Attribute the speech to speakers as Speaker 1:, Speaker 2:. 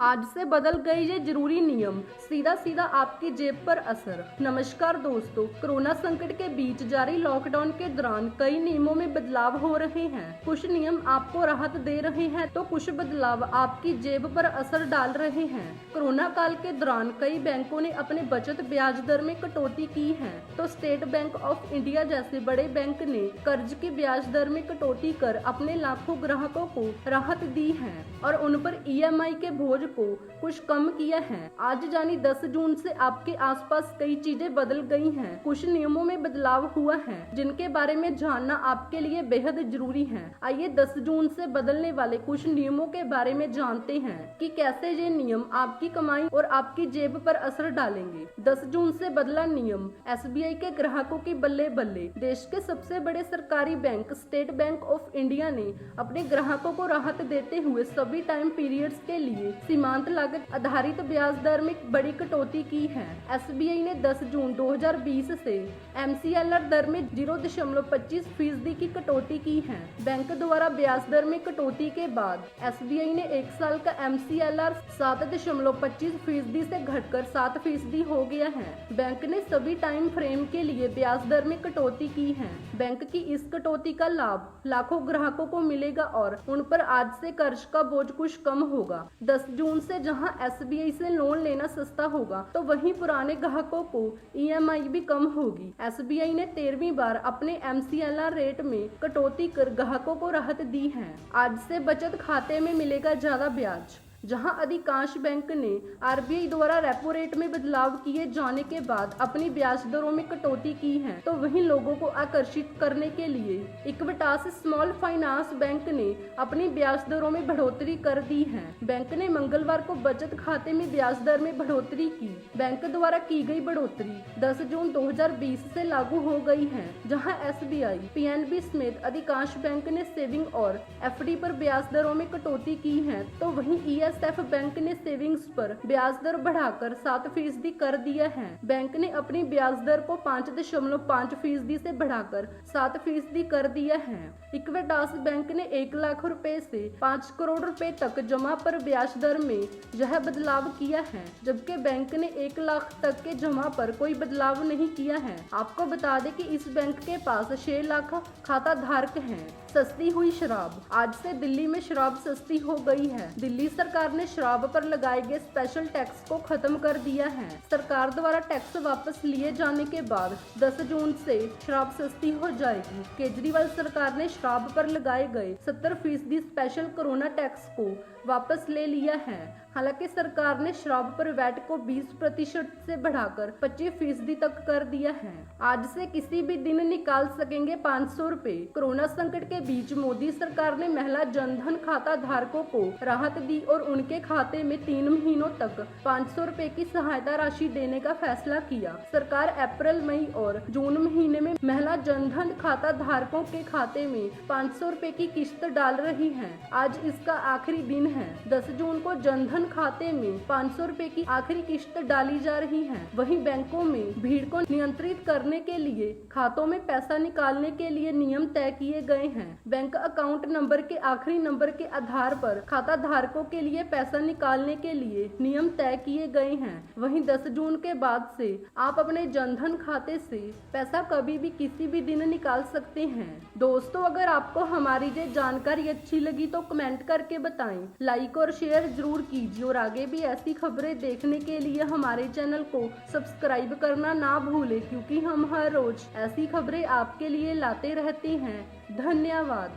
Speaker 1: आज से बदल गए ये जरूरी नियम, सीधा सीधा आपकी जेब पर असर। नमस्कार दोस्तों, कोरोना संकट के बीच जारी लॉकडाउन के दौरान कई नियमों में बदलाव हो रहे हैं। कुछ नियम आपको राहत दे रहे हैं तो कुछ बदलाव आपकी जेब पर असर डाल रहे हैं। कोरोना काल के दौरान कई बैंकों ने अपने बचत ब्याज दर में कटौती की है, तो स्टेट बैंक ऑफ इंडिया जैसे बड़े बैंक ने कर्ज की ब्याज दर में कटौती कर अपने लाखों ग्राहकों को राहत दी है और उन पर EMI के बोझ को कुछ कम किया है। आज यानी 10 जून से आपके आसपास कई चीजें बदल गई हैं। कुछ नियमों में बदलाव हुआ है जिनके बारे में जानना आपके लिए बेहद जरूरी है। आइए 10 जून से बदलने वाले कुछ नियमों के बारे में जानते हैं कि कैसे ये नियम आपकी कमाई और आपकी जेब पर असर डालेंगे। 10 जून से बदला नियम। SBI के ग्राहकों की बल्ले बल्ले। देश के सबसे बड़े सरकारी bank state bank of India ने अपने ग्राहकों को राहत देते हुए सभी टाइम पीरियड्स के लिए सीमांत लागत आधारित ब्याज दर में बड़ी कटौती की है। SBI ने 10 जून 2020 से MCLR दर में 0.25% की कटौती की है। बैंक द्वारा ब्याज दर में कटौती के बाद SBI ने एक साल का MCLR 7.25% से घटकर 7% हो गया है। बैंक ने सभी टाइम फ्रेम के लिए ब्याज दर में कटौती की है। बैंक की इस कटौती का लाभ लाखों ग्राहकों को मिलेगा और उन पर आज से कर्ज का बोझ कुछ कम होगा। 10 जून से जहां SBI से लोन लेना सस्ता होगा तो वहीं पुराने ग्राहकों को EMI भी कम होगी। SBI ने 13वीं बार अपने MCLR रेट में कटौती कर ग्राहकों को राहत दी है। आज से बचत खाते में मिलेगा ज्यादा ब्याज। जहां अधिकांश बैंक ने RBI द्वारा रेपो रेट में बदलाव किए जाने के बाद अपनी ब्याज दरों में कटौती की है, तो वहीं लोगों को आकर्षित करने के लिए इक्विटास स्मॉल फाइनेंस बैंक ने अपनी ब्याज दरों में बढ़ोतरी कर दी है। बैंक ने मंगलवार को बचत खाते में ब्याज दर में बढ़ोतरी की। बैंक द्वारा की गई बढ़ोतरी 10 जून 2020 से लागू हो गई है, जहां SBI, PNB समेत अधिकांश बैंक ने सेविंग और FD पर ब्याज दरों में कटौती की है, तो वहीं ESF बैंक ने सेविंग्स पर ब्याज दर बढ़ाकर 7% कर दिया है। बैंक ने अपनी ब्याज दर को 5.5% से बढ़ाकर 7% कर दिया है। इक्विटास बैंक ने 1 लाख रुपए से 5 करोड़ रुपए तक जमा पर ब्याज दर में यह बदलाव किया है, जबकि बैंक ने 1 लाख तक के जमा पर कोई बदलाव नहीं किया है। आपको बता दें कि इस बैंक के पास 6 लाख खाता धारक हैं। सस्ती हुई शराब। आज से दिल्ली में शराब सस्ती हो गई है। दिल्ली सरकार ने शराब पर लगाए गए स्पेशल टैक्स को खत्म कर दिया है। सरकार द्वारा टैक्स वापस लिए जाने के बाद 10 जून से शराब सस्ती हो जाएगी। केजरीवाल सरकार ने शराब पर लगाए गए 70% स्पेशल कोरोना टैक्स को वापस ले लिया है। हालांकि सरकार ने शराब पर वैट को 20% से बढ़ाकर 25% तक कर दिया है। आज से किसी भी दिन निकाल सकेंगे 500 रुपए। कोरोना संकट के बीच मोदी सरकार ने महिला जनधन खाता धारकों को राहत दी और उनके खाते में 3 महीनों तक 500 रुपए की सहायता राशि देने का फैसला किया। सरकार अप्रैल, मई और जून महीने में महिला जनधन खाता धारकों के खाते में 500 रुपए की किश्त डाल रही है। आज इसका आखिरी दिन है। 10 जून को जनधन खाते में 500 रुपए की आखिरी किश्त डाली जा रही है। वहीं बैंकों में भीड़ को नियंत्रित करने के लिए खातों में पैसा निकालने के लिए नियम तय किए गए हैं। बैंक अकाउंट नंबर के आखिरी नंबर के आधार पर खाता धारकों के लिए पैसा निकालने के लिए नियम तय किए गए हैं। वहीं 10 जून के बाद से आप अपने जनधन खाते से पैसा कभी भी किसी भी दिन निकाल सकते हैं। दोस्तों, अगर आपको हमारी ये जानकारी अच्छी लगी तो कमेंट करके बताएं, लाइक और शेयर जरूर कीजिए और आगे भी ऐसी खबरें देखने के लिए हमारे चैनल को सब्सक्राइब करना ना भूलें, क्योंकि हम हर रोज ऐसी खबरें आपके लिए लाते रहते हैं। धन्यवाद।